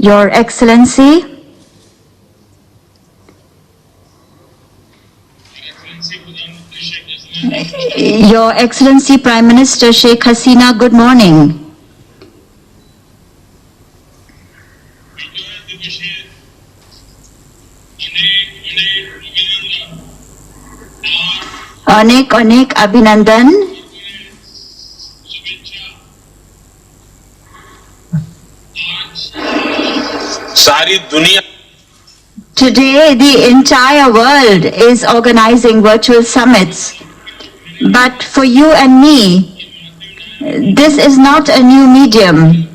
Your Excellency, Your Excellency Prime Minister Sheikh Hasina, good morning. Anek Abhinandan. सारी दुनिया Today, the entire world is organizing virtual summits. But for you and me, this is not a new medium.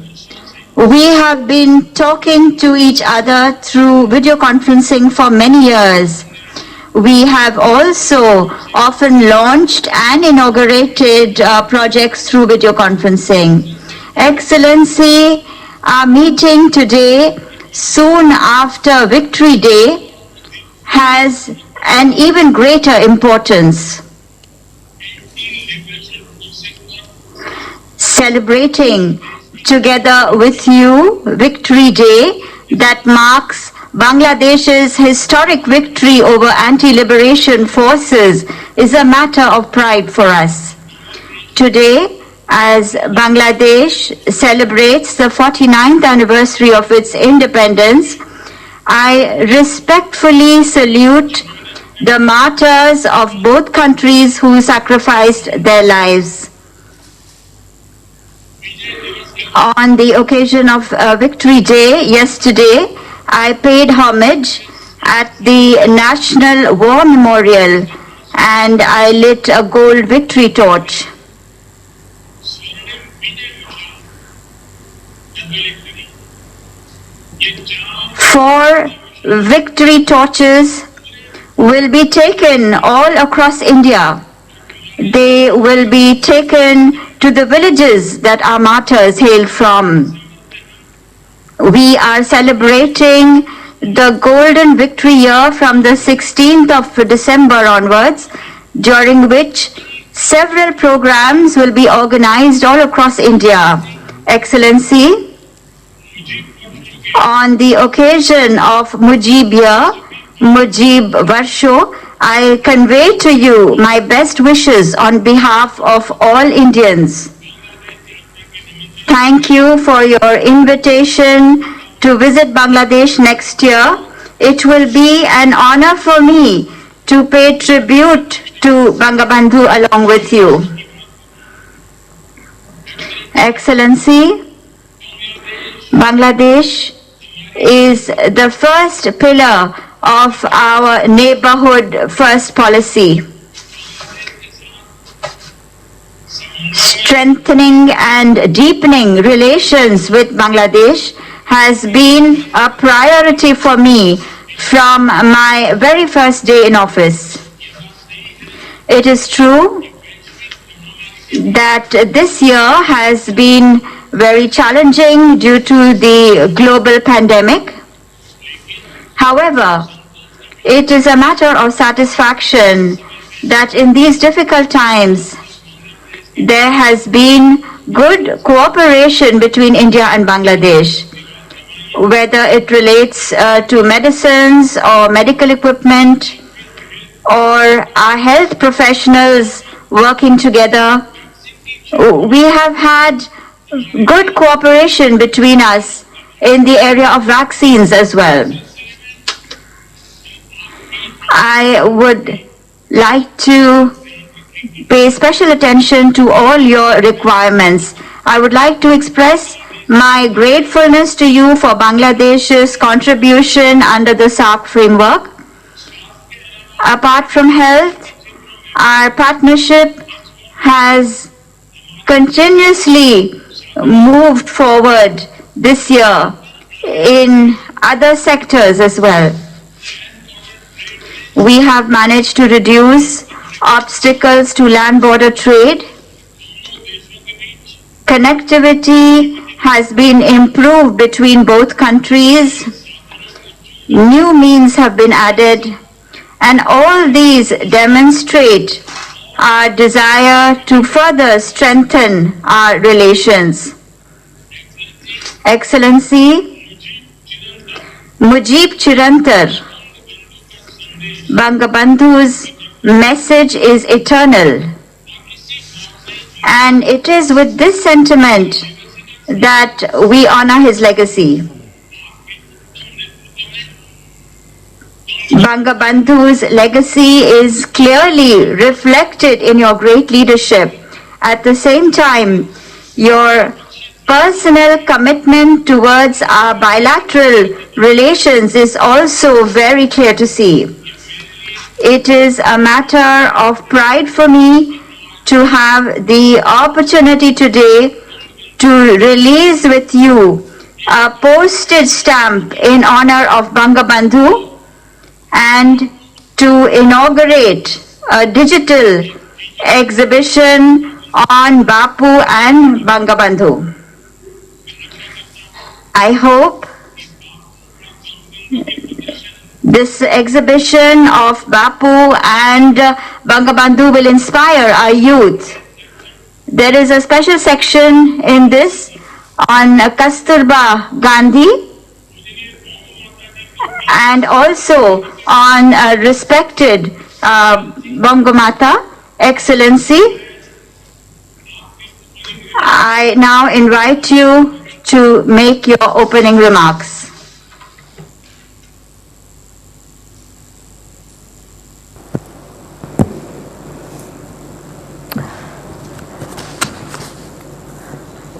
We have been talking to each other through video conferencing for many years. We have also often launched and inaugurated projects through video conferencing. Excellency, our meeting today, soon after Victory Day, has an even greater importance. Celebrating together with you Victory Day that marks Bangladesh's historic victory over anti-liberation forces is a matter of pride for us. Today, as Bangladesh celebrates the 49th anniversary of its independence, I respectfully salute the martyrs of both countries who sacrificed their lives. On the occasion of Victory Day yesterday, I paid homage at the National War Memorial and I lit a gold victory torch. Four victory torches will be taken all across India. They will be taken to the villages that our martyrs hailed from. We are celebrating the Golden Victory year from the 16th of December onwards, during which several programs will be organized all across India. Excellency, on the occasion of Mujib Varsho, I convey to you my best wishes on behalf of all Indians. Thank you for your invitation to visit Bangladesh next year. It will be an honor for me to pay tribute to Bangabandhu along with you. Excellency, Bangladesh is the first pillar of our neighborhood first policy. Strengthening and deepening relations with Bangladesh has been a priority for me from my very first day in office. It is true that this year has been very challenging due to the global pandemic. However, it is a matter of satisfaction that in these difficult times, there has been good cooperation between India and Bangladesh, whether it relates to medicines or medical equipment or our health professionals working together. We have had good cooperation between us in the area of vaccines as well. I would like to pay special attention to all your requirements. I would like to express my gratefulness to you for Bangladesh's contribution under the SAARC framework. Apart from health, our partnership has continuously moved forward this year in other sectors as well. We have managed to reduce obstacles to land border trade. Connectivity has been improved between both countries. New means have been added, and all these demonstrate our desire to further strengthen our relations. Excellency, Mujib Chirantar. Bangabandhu's message is eternal. And it is with this sentiment that we honor his legacy. Bangabandhu's legacy is clearly reflected in your great leadership. At the same time, your personal commitment towards our bilateral relations is also very clear to see. It is a matter of pride for me to have the opportunity today to release with you a postage stamp in honor of Bangabandhu and to inaugurate a digital exhibition on Bapu and Bangabandhu. I hope this exhibition of Bapu and Bangabandhu will inspire our youth. There is a special section in this on Kasturba Gandhi and also on respected Bangamata Excellency. I now invite you to make your opening remarks.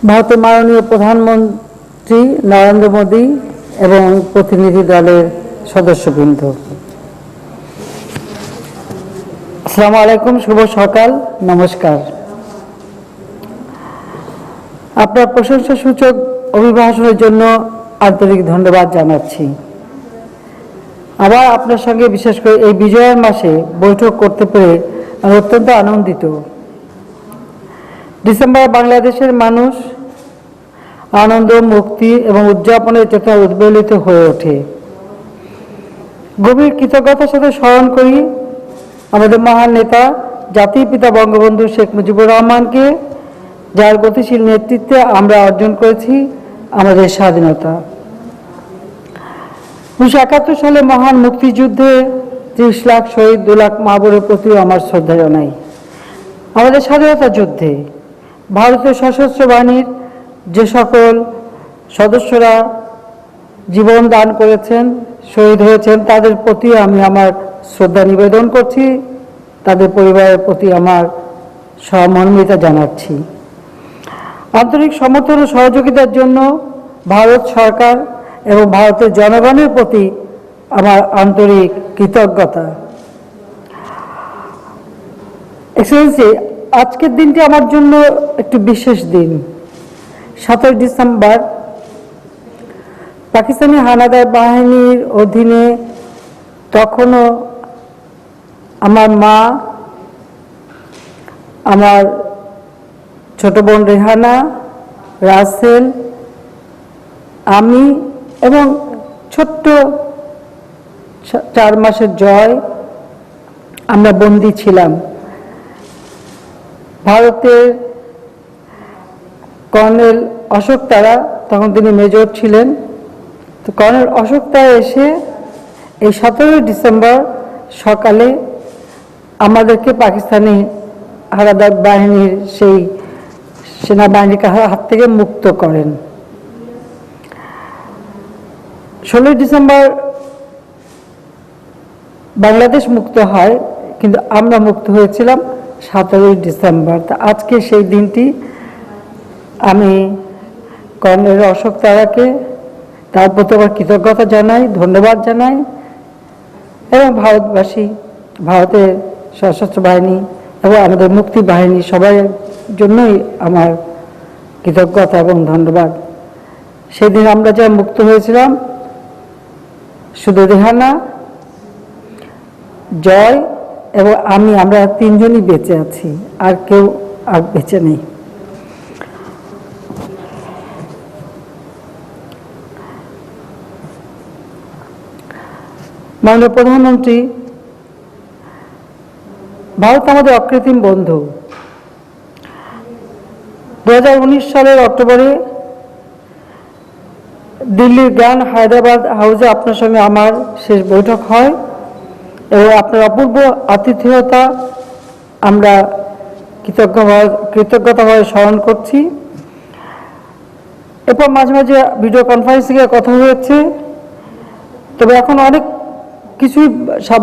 ভারতের মাননীয় প্রধানমন্ত্রী নরেন্দ্র মোদী এবং প্রতিনিধি দলের সদস্যবৃন্দ, আসসালামু আলাইকুম, শুভ সকাল, নমস্কার। আপনার প্রশংসাসূচক অভিভাষণের জন্য আন্তরিক ধন্যবাদ জানাচ্ছি। আবার আপনার সঙ্গে বিশেষ করে এই বিজয়ের মাসে বৈঠক করতে পেরে আমি অত্যন্ত আনন্দিত। ডিসেম্বরে বাংলাদেশের মানুষ আনন্দ, মুক্তি এবং উদযাপনের চেতনায় উদ্বেলিত হয়ে ওঠে। গভীর কৃতজ্ঞতার সাথে স্মরণ করি আমাদের মহান নেতা জাতির পিতা বঙ্গবন্ধু শেখ মুজিবুর রহমানকে, যার গতিশীল নেতৃত্বে আমরা অর্জন করেছি আমাদের স্বাধীনতা। 1971 সালে মহান মুক্তিযুদ্ধে 30 লাখ শহীদ, 2 লাখ মা বোনের প্রতিও আমার শ্রদ্ধা জানাই। আমাদের স্বাধীনতা যুদ্ধে ভারতীয় সশস্ত্র বাহিনীর যে সকল সদস্যরা জীবন দান করেছেন, শহীদ হয়েছেন, তাদের প্রতি আমি আমার শ্রদ্ধা নিবেদন করছি, তাদের পরিবারের প্রতি আমার সহমর্মিতা জানাচ্ছি। আন্তরিক সমর্থন ও সহযোগিতার জন্য ভারত সরকার এবং ভারতের জনগণের প্রতি আমার আন্তরিক কৃতজ্ঞতা। এক্সেলেন্সি, আজকের দিনটি আমার জন্য একটি বিশেষ দিন। 7 ডিসেম্বর পাকিস্তানি হানাদার বাহিনীর অধীনে তখনও আমার মা, আমার ছোট বোন রেহানা, রাসেল, আমি এবং ছোট্ট 4 মাসের জয় আমরা বন্দী ছিলাম। ভারতের কর্নেল অশোক তারা, তখন তিনি মেজর ছিলেন, তো কর্নেল অশোক তারা এসে এই 17 ডিসেম্বর সকালে আমাদেরকে পাকিস্তানি হানাদার বাহিনীর সেই সেনাবাহিনীর হাত থেকে মুক্ত করেন। 16 ডিসেম্বর বাংলাদেশ মুক্ত হয়, কিন্তু আমরা মুক্ত হয়েছিলাম 17 ডিসেম্বর। তা আজকে সেই দিনটি আমি কর্নেল অশোক তারাকে তার প্রতি আবার কৃতজ্ঞতা জানাই, ধন্যবাদ জানাই এবং ভারতবাসী, ভারতের সশস্ত্র বাহিনী এবং আমাদের মুক্তি বাহিনী সবাই জন্যই আমার কৃতজ্ঞতা এবং ধন্যবাদ। সেদিন আমরা যা মুক্ত হয়েছিলাম, শুধু রেহানা, জয় এবং আমরা 3 জনই বেঁচে আছি, আর কেউ আর বেঁচে নেই। মাননীয় প্রধানমন্ত্রী, ভারত আমাদের অকৃত্রিম বন্ধু। 2019 সালের অক্টোবরে দিল্লির জ্ঞান হায়দ্রাবাদ হাউসে আপনার সঙ্গে আমার শেষ বৈঠক হয় এবং আপনার অপূর্ব আতিথেয়তা আমরা কৃতজ্ঞতাভাবে স্মরণ করছি। এরপর মাঝে মাঝে ভিডিও কনফারেন্সিংয়ে কথা হয়েছে, তবে এখন অনেক কিছুই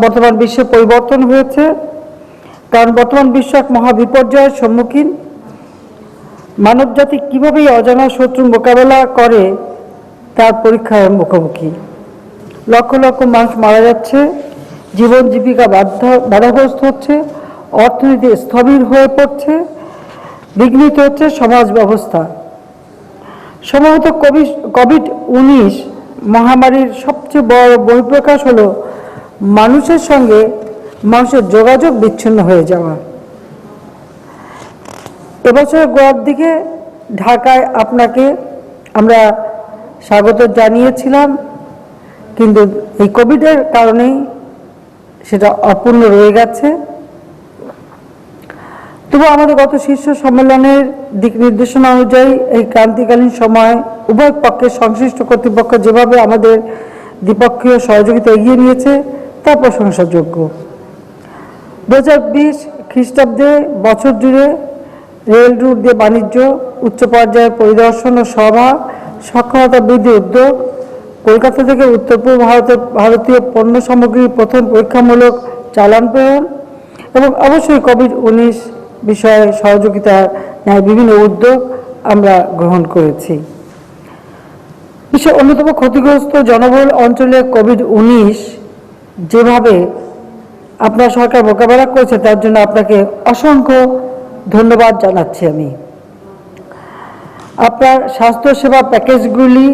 বর্তমান বিশ্বে পরিবর্তন হয়েছে, কারণ বর্তমান বিশ্ব এক মহাবিপর্যয়ের সম্মুখীন। মানবজাতি কীভাবে অজানা শত্রুর মোকাবেলা করে তার পরীক্ষার মুখোমুখি। লক্ষ লক্ষ মানুষ মারা যাচ্ছে, জীবন জীবিকা বাধাগ্রস্ত হচ্ছে, অর্থনীতি স্থবির হয়ে পড়ছে, বিঘ্নিত হচ্ছে সমাজ ব্যবস্থা। সম্ভবত কোভিড-19 মহামারীর সবচেয়ে বড় বহিঃপ্রকাশ হলো মানুষের সঙ্গে মানুষের যোগাযোগ বিচ্ছিন্ন হয়ে যাওয়া। এবছরের গোড়ার দিকে ঢাকায় আপনাকে আমরা স্বাগত জানিয়েছিলাম, কিন্তু এই কোভিডের কারণেই সেটা অপূর্ণ রয়ে গেছে। তবু আমাদের গত শীর্ষ সম্মেলনের দিক নির্দেশনা অনুযায়ী এই ক্রান্তিকালীন সময় উভয় পক্ষের সংশ্লিষ্ট কর্তৃপক্ষ যেভাবে আমাদের দ্বিপক্ষীয় সহযোগিতা এগিয়ে নিয়েছে তা প্রশংসাযোগ্য। 2020 খ্রিস্টাব্দে বছর জুড়ে রেল রুট দিয়ে বাণিজ্য, উচ্চ পর্যায়ের পরিদর্শন ও সভা, সক্ষমতা বৃদ্ধি উদ্যোগ, কলকাতা থেকে উত্তর পূর্ব ভারতীয় পণ্য সামগ্রী প্রথম পরীক্ষামূলক চালান প্রেরণ এবং অবশ্যই কোভিড-19 বিষয়ে সহযোগিতার ন্যায় বিভিন্ন উদ্যোগ আমরা গ্রহণ করেছি। বিশ্বের অন্যতম ক্ষতিগ্রস্ত জনবহুল অঞ্চলে কোভিড-19 যেভাবে আপনার সরকার মোকাবেলা করেছে তার জন্য আপনাকে অসংখ্য ধন্যবাদ জানাচ্ছি আমি। আপনার স্বাস্থ্যসেবা প্যাকেজগুলি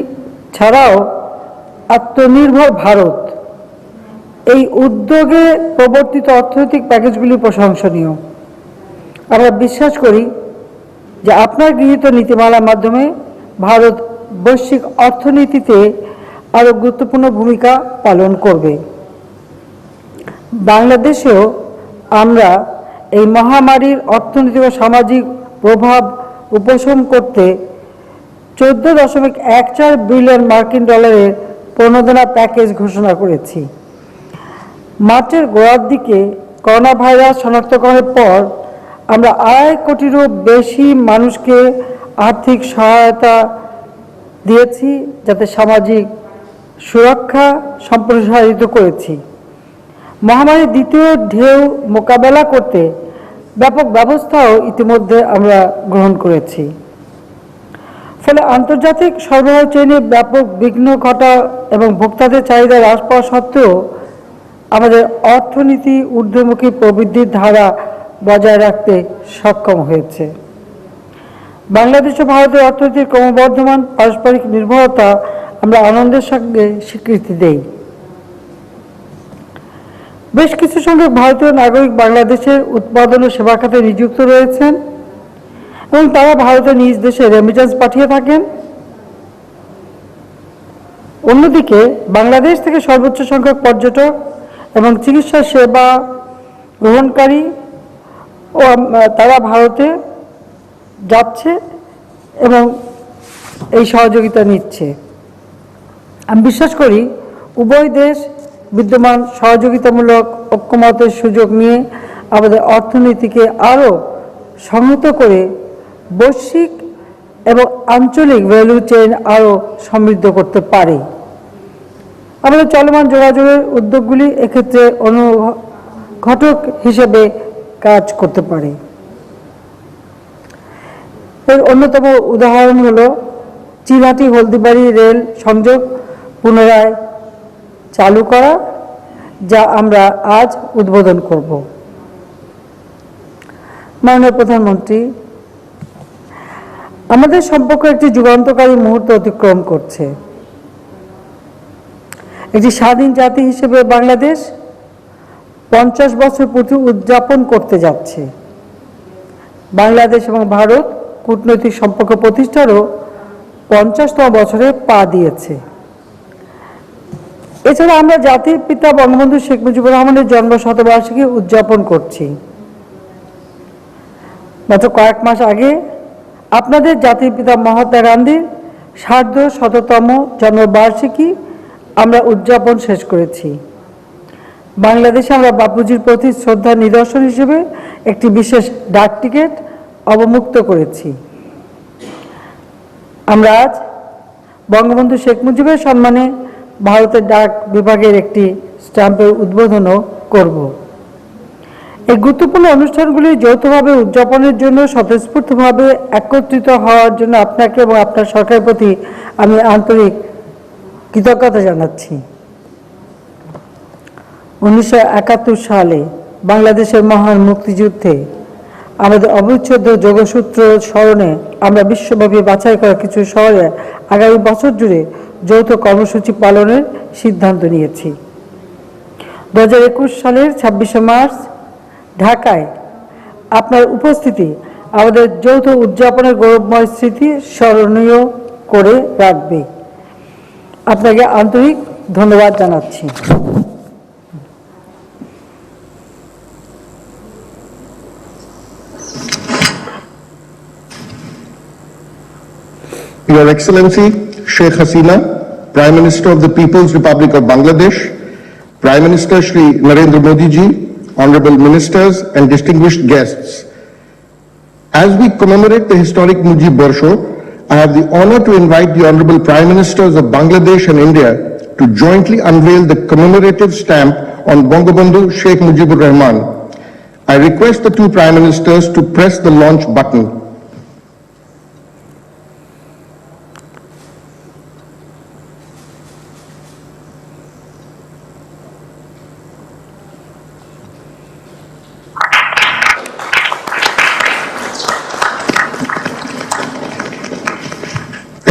ছাড়াও আত্মনির্ভর ভারত এই উদ্যোগে প্রবর্তিত অর্থনৈতিক প্যাকেজগুলি প্রশংসনীয়। আমরা বিশ্বাস করি যে আপনার গৃহীত নীতিমালার মাধ্যমে ভারত বৈশ্বিক অর্থনীতিতে আরও গুরুত্বপূর্ণ ভূমিকা পালন করবে। বাংলাদেশেও আমরা এই মহামারীর অর্থনৈতিক ও সামাজিক প্রভাব উপশম করতে 14.14 বিলিয়ন মার্কিন ডলারের প্রণোদনা প্যাকেজ ঘোষণা করেছি। মার্চের গোড়ার দিকে করোনা ভাইরাস শনাক্তকরণের পর আমরা 2.5 কোটিরও বেশি মানুষকে আর্থিক সহায়তা দিয়েছি, যাতে সামাজিক সুরক্ষা সম্প্রসারিত করেছি। মহামারীর দ্বিতীয় ঢেউ মোকাবেলা করতে ব্যাপক ব্যবস্থাও ইতিমধ্যে আমরা গ্রহণ করেছি। ফলে আন্তর্জাতিক সরবরাহ চেইনে ব্যাপক বিঘ্ন ঘটা এবং ভোক্তাদের চাহিদা হ্রাস পাওয়া সত্ত্বেও আমাদের অর্থনীতি ঊর্ধ্বমুখী প্রবৃদ্ধির ধারা বজায় রাখতে সক্ষম হয়েছে। বাংলাদেশ ও ভারতের অর্থনীতির ক্রমবর্ধমান পারস্পরিক নির্ভরতা আমরা আনন্দের সঙ্গে স্বীকৃতি দেই। বেশ কিছু সংখ্যক ভারতীয় নাগরিক বাংলাদেশের উৎপাদন ও সেবা খাতে নিযুক্ত রয়েছেন এবং তারা ভারতের নিজ দেশে রেমিটেন্স পাঠিয়ে থাকেন। অন্যদিকে বাংলাদেশ থেকে সর্বোচ্চ সংখ্যক পর্যটক এবং চিকিৎসা সেবা গ্রহণকারী ও তারা ভারতে যাচ্ছে এবং এই সহযোগিতা নিচ্ছে। আমি বিশ্বাস করি উভয় দেশ বিদ্যমান সহযোগিতামূলক ঐক্যমতের সুযোগ নিয়ে আমাদের অর্থনীতিকে আরও সংহত করে বৈশ্বিক এবং আঞ্চলিক ভ্যালু চেইন আরও সমৃদ্ধ করতে পারে। আমাদের চলমান যোগাযোগের উদ্যোগগুলি এক্ষেত্রে অনুঘটক হিসেবে কাজ করতে পারে। এর অন্যতম উদাহরণ হলো চিলাহাটি হলদিবাড়ি রেল সংযোগ পুনরায় চালু করা, যা আমরা আজ উদ্বোধন করব। মাননীয় প্রধানমন্ত্রী, আমাদের সম্পর্ক একটি যুগান্তকারী মুহূর্ত অতিক্রম করছে। একটি স্বাধীন জাতি হিসেবে বাংলাদেশ 50 বছর পূর্তি উদযাপন করতে যাচ্ছে। বাংলাদেশ এবং ভারত কূটনৈতিক সম্পর্ক প্রতিষ্ঠারও 50তম বছরে পা দিয়েছে। এছাড়া আমরা জাতির পিতা বঙ্গবন্ধু শেখ মুজিবুর রহমানের জন্ম শতবার্ষিকী উদযাপন করছি। মাত্র কয়েক মাস আগে আপনাদের জাতির পিতা মহাত্মা গান্ধীর সার্ধশততম জন্মবার্ষিকী আমরা উদযাপন শেষ করেছি। বাংলাদেশে আমরা বাপুজির প্রতি শ্রদ্ধা নিদর্শন হিসেবে একটি বিশেষ ডাক টিকিট অবমুক্ত করেছি। আমরা আজ বঙ্গবন্ধু শেখ মুজিবের সম্মানে ভারতের ডাক বিভাগের একটি স্ট্যাম্পের উদ্বোধনও করব। এই গুরুত্বপূর্ণ অনুষ্ঠানগুলি যৌথভাবে উদযাপনের জন্য স্বতঃস্ফূর্তভাবে একত্রিত হওয়ার জন্য আপনাকে এবং আপনার সরকারের প্রতি আমি আন্তরিক কৃতজ্ঞতা জানাচ্ছি। 1971 সালে বাংলাদেশের মহান মুক্তিযুদ্ধে আমাদের অবিচ্ছেদ্য যোগসূত্র স্মরণে আমরা বিশ্বব্যাপী বাছাই করা কিছু শহরে আগামী বছর জুড়ে যৌথ কর্মসূচি পালনের সিদ্ধান্ত নিয়েছি। 2021 সালের 26শে মার্চ ঢাকায় আপনার উপস্থিতি আমাদের যৌথ উদযাপনের গৌরবময় স্মৃতি স্মরণীয় করে রাখবে। আপনাকে আন্তরিক ধন্যবাদ জানাচ্ছি। Your Excellency Sheikh Hasina, Prime Minister of the People's Republic of Bangladesh, Prime Minister Shri Narendra Modi ji, honorable ministers and distinguished guests. As we commemorate the historic Mujib Barsho, I have the honor to invite the honorable Prime Ministers of Bangladesh and India to jointly unveil the commemorative stamp on Bangabandhu Sheikh Mujibur Rahman. I request the two Prime Ministers to press the launch button.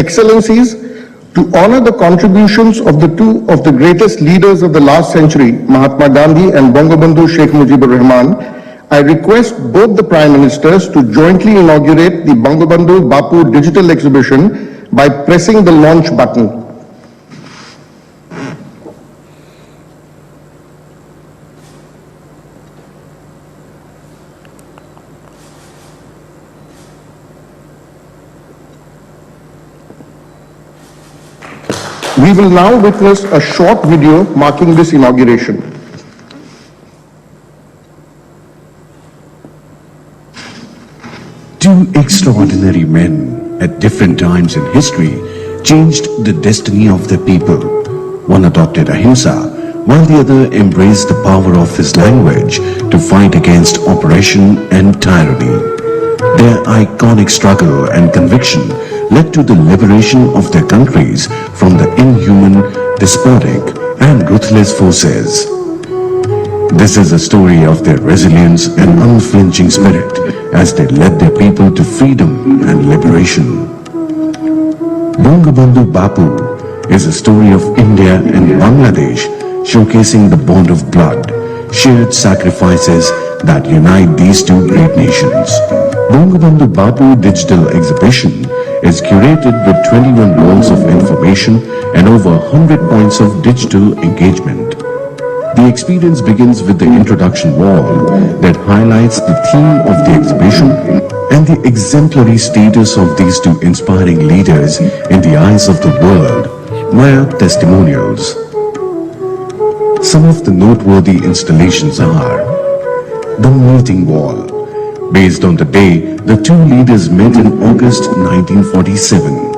Excellencies, to honor the contributions of the two of the greatest leaders of the last century, Mahatma Gandhi and Bangabandhu Sheikh Mujibur Rahman, I request both the Prime Ministers to jointly inaugurate the Bangabandhu Bapu digital exhibition by pressing the launch button. We will now witness a short video marking this inauguration. Two extraordinary men at different times in history changed the destiny of their people. One adopted ahimsa, while the other embraced the power of his language to fight against oppression and tyranny. Their iconic struggle and conviction led to the liberation of their countries from the inhuman, despotic, and ruthless forces. This is a story of their resilience and unflinching spirit as they led their people to freedom and liberation. Bangabandhu Bapu is a story of India and Bangladesh, showcasing the bond of blood, shared sacrifices that unite these two great nations. Bangabandhu Bapu Digital Exhibition is curated with 21 walls of information and over 100 points of digital engagement. The experience begins with the introduction wall that highlights the theme of the exhibition and the exemplary status of these two inspiring leaders in the eyes of the world via testimonials. Some of the noteworthy installations are the meeting wall. Based on the day the two leaders met in August 1947.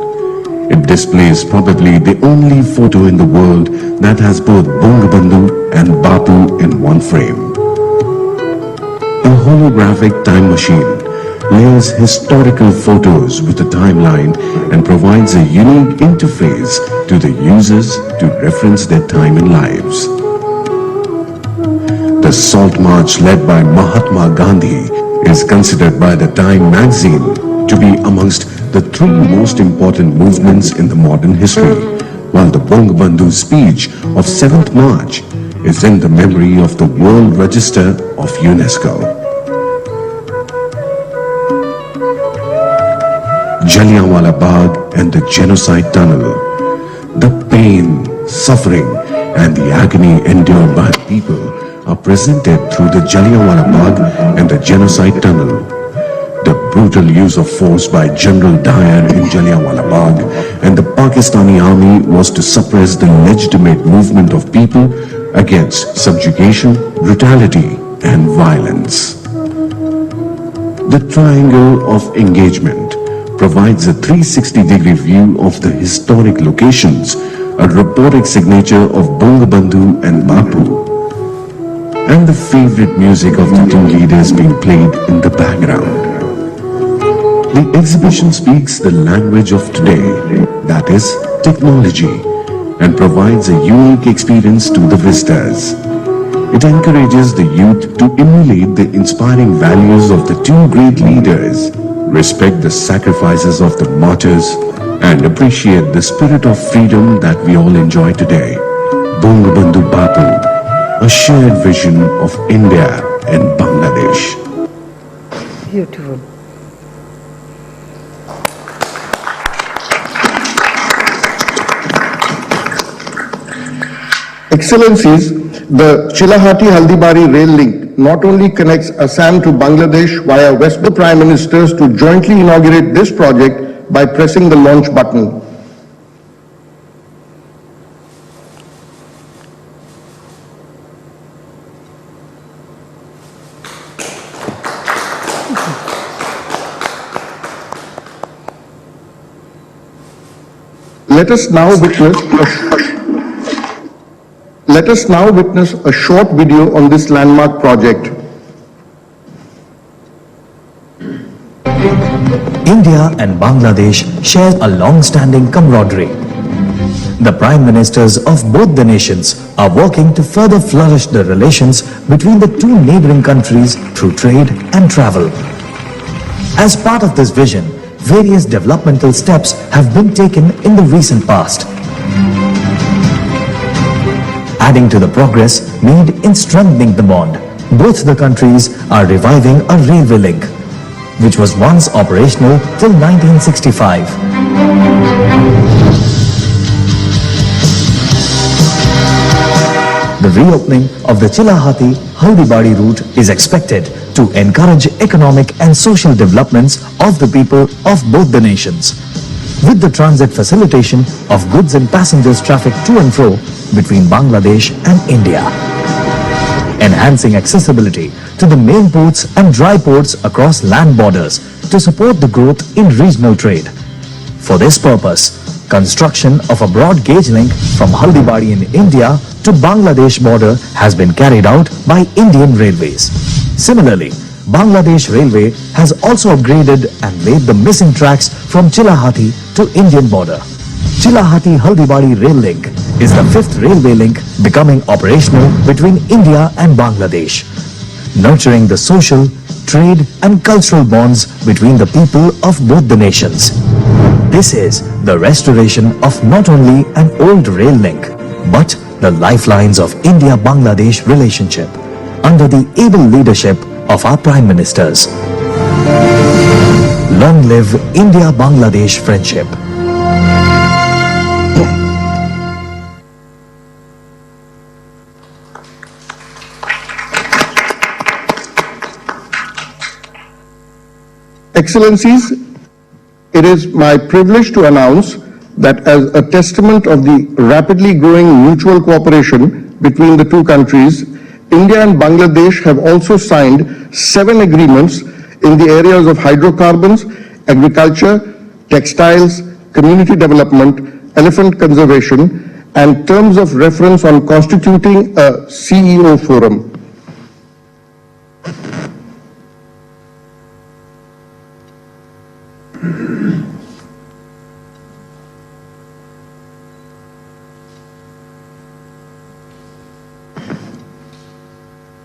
It displays probably the only photo in the world that has both Bangabandhu and Bapu in one frame. A holographic time machine layers historical photos with a timeline and provides a unique interface to the users to reference their time and lives. The Salt March led by Mahatma Gandhi is considered by the Time magazine to be amongst the three most important movements in the modern history, while the Bangabandhu speech of 7th March is in the memory of the World Register of UNESCO. Jallianwala Bagh and the Genocide Tunnel. The pain, suffering and the agony endured by people are presented through the Jallianwala Bagh and the Genocide Tunnel. The brutal use of force by General Dyer in Jallianwala Bagh, and the Pakistani army was to suppress the legitimate movement of people against subjugation, brutality, and violence. The triangle of engagement provides a 360-degree view of the historic locations, a robotic signature of Bangabandhu and Bapu, and the favorite music of the two leaders being played in the background. The exhibition speaks the language of today, that is, technology, and provides a unique experience to the visitors. It encourages the youth to emulate the inspiring values of the two great leaders, respect the sacrifices of the martyrs, and appreciate the spirit of freedom that we all enjoy today. Bangabandhu Bapu, a shared vision of India and Bangladesh. Beautiful. Excellencies, the Chilahati-Haldibari rail link not only connects Assam to Bangladesh via West. The Prime Ministers to jointly inaugurate this project by pressing the launch button. Let us now witness a short video on this landmark project. India and Bangladesh share a long-standing camaraderie. The Prime Ministers of both the nations are working to further flourish the relations between the two neighboring countries through trade and travel. As part of this vision, various developmental steps have been taken in the recent past, adding to the progress made in strengthening the bond. Both the countries are reviving a railway link, which was once operational till 1965. The reopening of the Chilahati-Haldibari route is expected to encourage economic and social developments of the people of both the nations, with the transit facilitation of goods and passengers traffic to and fro between Bangladesh and India, enhancing accessibility to the main ports and dry ports across land borders to support the growth in regional trade. For this purpose, construction of a broad gauge link from Haldibari in India to Bangladesh border has been carried out by Indian Railways. Similarly, Bangladesh Railway has also upgraded and laid the missing tracks from Chilahati to Indian border. Chilahati-Haldibari rail link is the fifth railway link becoming operational between India and Bangladesh, nurturing the social, trade and cultural bonds between the people of both the nations. This is the restoration of not only an old rail link, but the lifelines of India-Bangladesh relationship under the able leadership of our Prime Ministers. Long live India-Bangladesh friendship. Excellencies, it is my privilege to announce that as a testament of the rapidly growing mutual cooperation between the two countries, India and Bangladesh have also signed 7 agreements in the areas of hydrocarbons, agriculture, textiles, community development, elephant conservation, and terms of reference on constituting a CEO forum.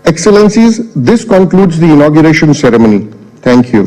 Excellencies, this concludes the inauguration ceremony. Thank you.